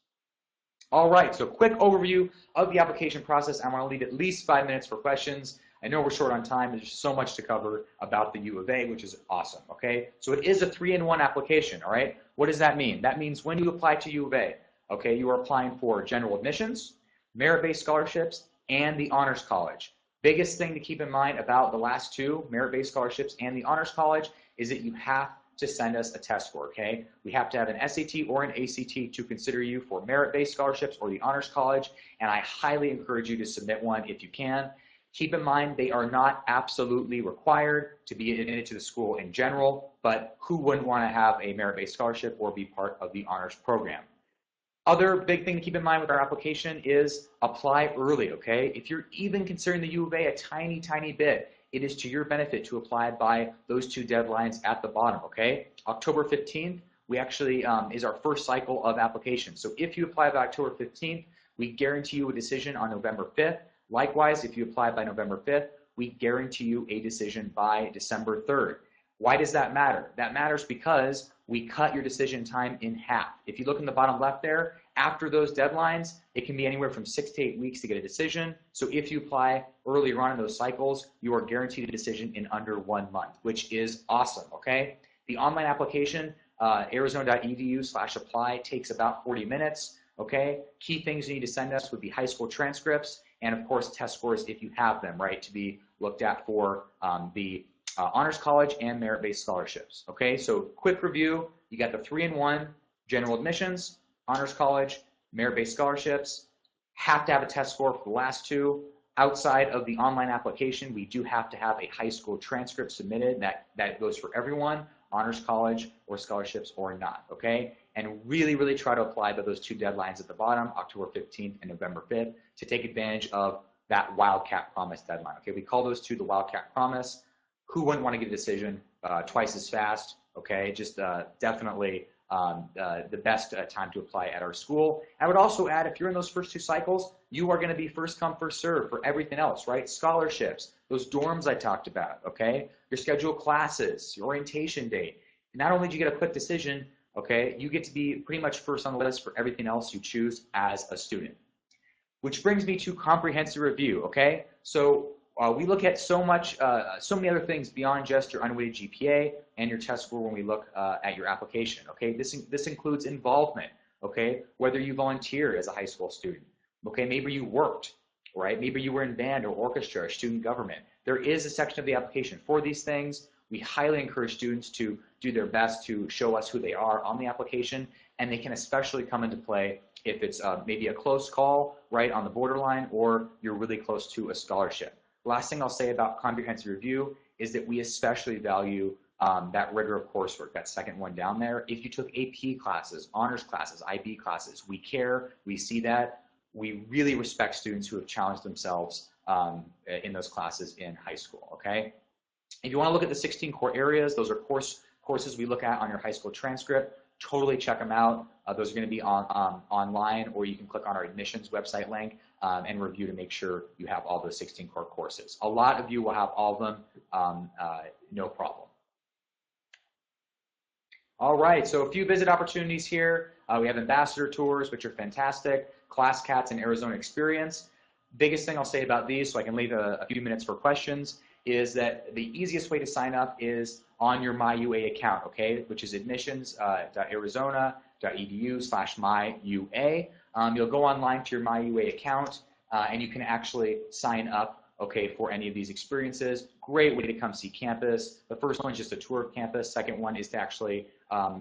All right, so quick overview of the application process. I want to leave at least 5 minutes for questions. I know we're short on time. There's so much to cover about the U of A, which is awesome, okay? So it is a 3-in-1 application, all right? What does that mean? That means when you apply to U of A, okay, you are applying for general admissions, merit-based scholarships, and the Honors College. Biggest thing to keep in mind about the last two, merit-based scholarships and the Honors College, is that you have to send us a test score, okay? We have to have an SAT or an ACT to consider you for merit-based scholarships or the Honors College, and I highly encourage you to submit one if you can. Keep in mind, they are not absolutely required to be admitted to the school in general, but who wouldn't want to have a merit-based scholarship or be part of the honors program? Other big thing to keep in mind with our application is apply early, okay? If you're even considering the U of A a tiny, tiny bit, it is to your benefit to apply by those two deadlines at the bottom, okay? October 15th, we actually is our first cycle of application. So if you apply by October 15th, we guarantee you a decision on November 5th. Likewise, if you apply by November 5th, we guarantee you a decision by December 3rd. Why does that matter? That matters because we cut your decision time in half. If you look in the bottom left there, after those deadlines, it can be anywhere from 6 to 8 weeks to get a decision. So if you apply earlier on in those cycles, you are guaranteed a decision in under 1 month, which is awesome, okay? The online application, arizona.edu/apply, takes about 40 minutes, okay? Key things you need to send us would be high school transcripts and, of course, test scores if you have them, right, to be looked at for the Honors College and merit-based scholarships, okay? So quick review, you got the 3-in-1, general admissions, Honors College, merit-based scholarships. Have to have a test score for the last two. Outside of the online application, we do have to have a high school transcript submitted. That goes for everyone, Honors College or scholarships or not, okay? And really, really try to apply by those two deadlines at the bottom, October 15th and November 5th, to take advantage of that Wildcat Promise deadline, okay? We call those two the Wildcat Promise. Who wouldn't want to get a decision twice as fast, okay? Just definitely the best time to apply at our school. I would also add, if you're in those first two cycles, you are going to be first come, first serve for everything else, right? Scholarships, those dorms I talked about, okay? Your scheduled classes, your orientation date. Not only do you get a quick decision, okay, you get to be pretty much first on the list for everything else you choose as a student. Which brings me to comprehensive review, okay? So we look at so many other things beyond just your unweighted GPA and your test score when we look at your application, okay? This includes involvement, okay? Whether you volunteer as a high school student, okay? Maybe you worked, right? Maybe you were in band or orchestra or student government. There is a section of the application for these things. We highly encourage students to do their best to show us who they are on the application, and they can especially come into play if it's maybe a close call, right, on the borderline, or you're really close to a scholarship. Last thing I'll say about comprehensive review is that we especially value that rigor of coursework, that second one down there. If you took AP classes, honors classes, IB classes, we care, we see that. We really respect students who have challenged themselves in those classes in high school, okay? If you want to look at the 16 core areas, those are courses we look at on your high school transcript. Totally check them out. Those are going to be online, or you can click on our admissions website link and review to make sure you have all those 16 core courses. A lot of you will have all of them, no problem. All right, so a few visit opportunities here. We have ambassador tours, which are fantastic. Class Cats and Arizona Experience. Biggest thing I'll say about these, so I can leave a few minutes for questions, is that the easiest way to sign up is on your MyUA account, okay, which is admissions.arizona.edu/myua. You'll go online to your MyUA account and you can actually sign up, okay, for any of these experiences. Great way to come see campus. The first one is just a tour of campus. Second one is to actually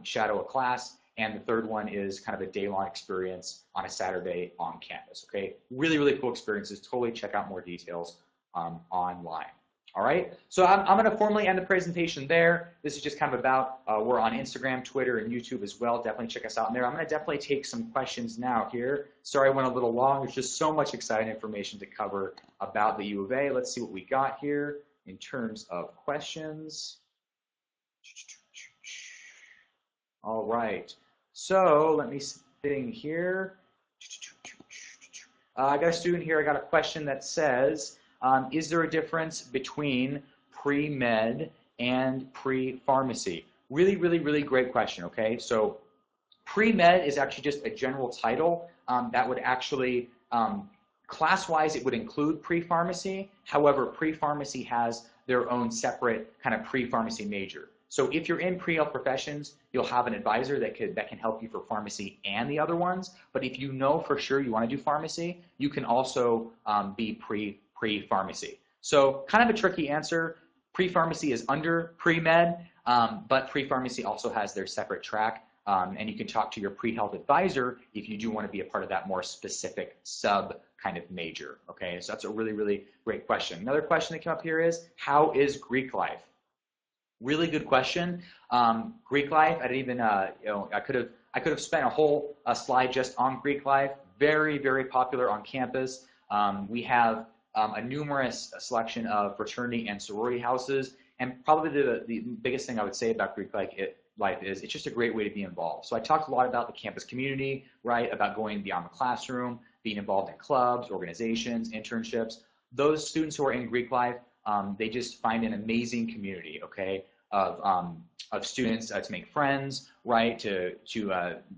shadow a class. And the third one is kind of a day-long experience on a Saturday on campus, okay? Really, really cool experiences. Totally check out more details online. All right, so I'm going to formally end the presentation there. This is just kind of about, we're on Instagram, Twitter, and YouTube as well. Definitely check us out in there. I'm going to definitely take some questions now here. Sorry I went a little long. There's just so much exciting information to cover about the U of A. Let's see what we got here in terms of questions. All right, so let me sitting here. I got a student here. I got a question that says, is there a difference between pre-med and pre-pharmacy? Really, really, really great question, okay? So pre-med is actually just a general title that would actually, class-wise, it would include pre-pharmacy. However, pre-pharmacy has their own separate kind of pre-pharmacy major. So if you're in pre-health professions, you'll have an advisor that can help you for pharmacy and the other ones. But if you know for sure you want to do pharmacy, you can also be pre-pharmacy. So kind of a tricky answer. Pre-pharmacy is under pre-med, but pre-pharmacy also has their separate track. And you can talk to your pre-health advisor if you do want to be a part of that more specific sub kind of major. Okay, so that's a really, really great question. Another question that came up here is, how is Greek life? Really good question. Greek life, I didn't even, I could have spent a whole slide just on Greek life. Very, very popular on campus. We have a numerous selection of fraternity and sorority houses, and probably the biggest thing I would say about Greek life is it's just a great way to be involved. So I talked a lot about the campus community, right? About going beyond the classroom, being involved in clubs, organizations, internships. Those students who are in Greek life, they just find an amazing community, okay, of students to make friends, right, to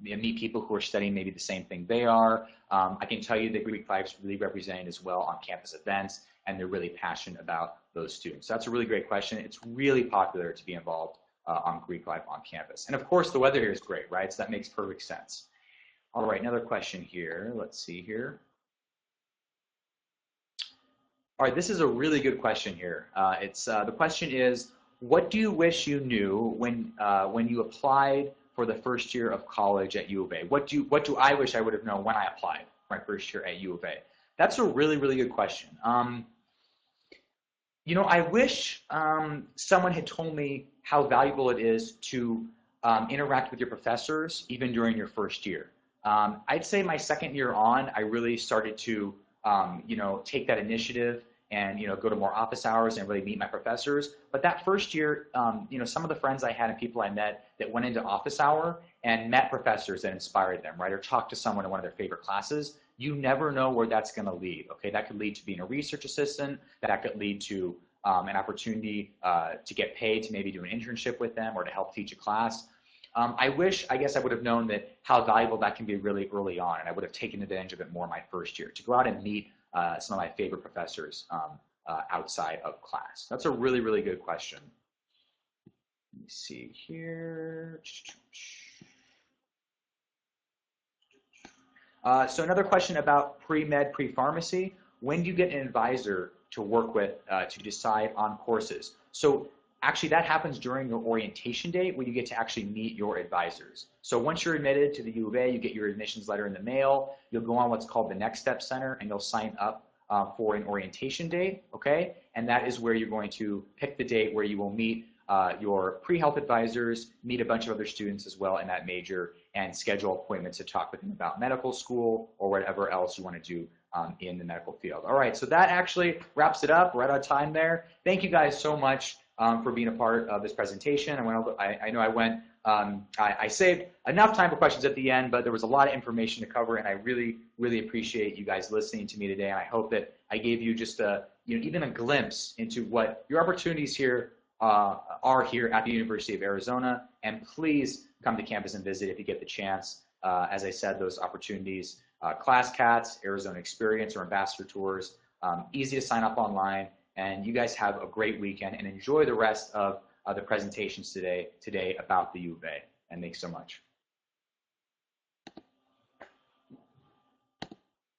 meet people who are studying maybe the same thing they are. I can tell you that Greek life is really represented as well on campus events, and they're really passionate about those students. So that's a really great question. It's really popular to be involved on Greek life on campus. And of course, the weather here is great, right? So that makes perfect sense. All right, another question here. Let's see here. All right, this is a really good question here. The question is, what do you wish you knew when you applied for the first year of college at U of A? What do I wish I would have known when I applied for my first year at U of A? That's a really, really good question. You know, I wish someone had told me how valuable it is to interact with your professors even during your first year. I'd say my second year on, I really started to, you know, take that initiative and, you know, go to more office hours and really meet my professors. But that first year, you know, some of the friends I had and people I met that went into office hour and met professors that inspired them, right, or talked to someone in one of their favorite classes, you never know where that's going to lead, okay? That could lead to being a research assistant, that could lead to an opportunity to get paid to maybe do an internship with them or to help teach a class. I guess I would have known that how valuable that can be really early on, and I would have taken advantage of it more my first year, to go out and meet some of my favorite professors outside of class. That's a really, really good question. Let me see here. So another question about pre-med, pre-pharmacy. When do you get an advisor to work with to decide on courses? So actually that happens during your orientation day when you get to actually meet your advisors. So once you're admitted to the U of A, you get your admissions letter in the mail, you'll go on what's called the Next Step Center and you'll sign up for an orientation day, okay? And that is where you're going to pick the date where you will meet your pre-health advisors, meet a bunch of other students as well in that major, and schedule appointments to talk with them about medical school or whatever else you want to do in the medical field. All right, so that actually wraps it up. We're right on time there. Thank you guys so much for being a part of this presentation. I know I went, I saved enough time for questions at the end, but there was a lot of information to cover, and I really, really appreciate you guys listening to me today. And I hope that I gave you just even a glimpse into what your opportunities here are here at the University of Arizona. And please come to campus and visit if you get the chance. As I said, those opportunities, ClassCats, Arizona Experience, or Ambassador Tours, easy to sign up online. And you guys have a great weekend and enjoy the rest of the presentations today about the U of A. And thanks so much.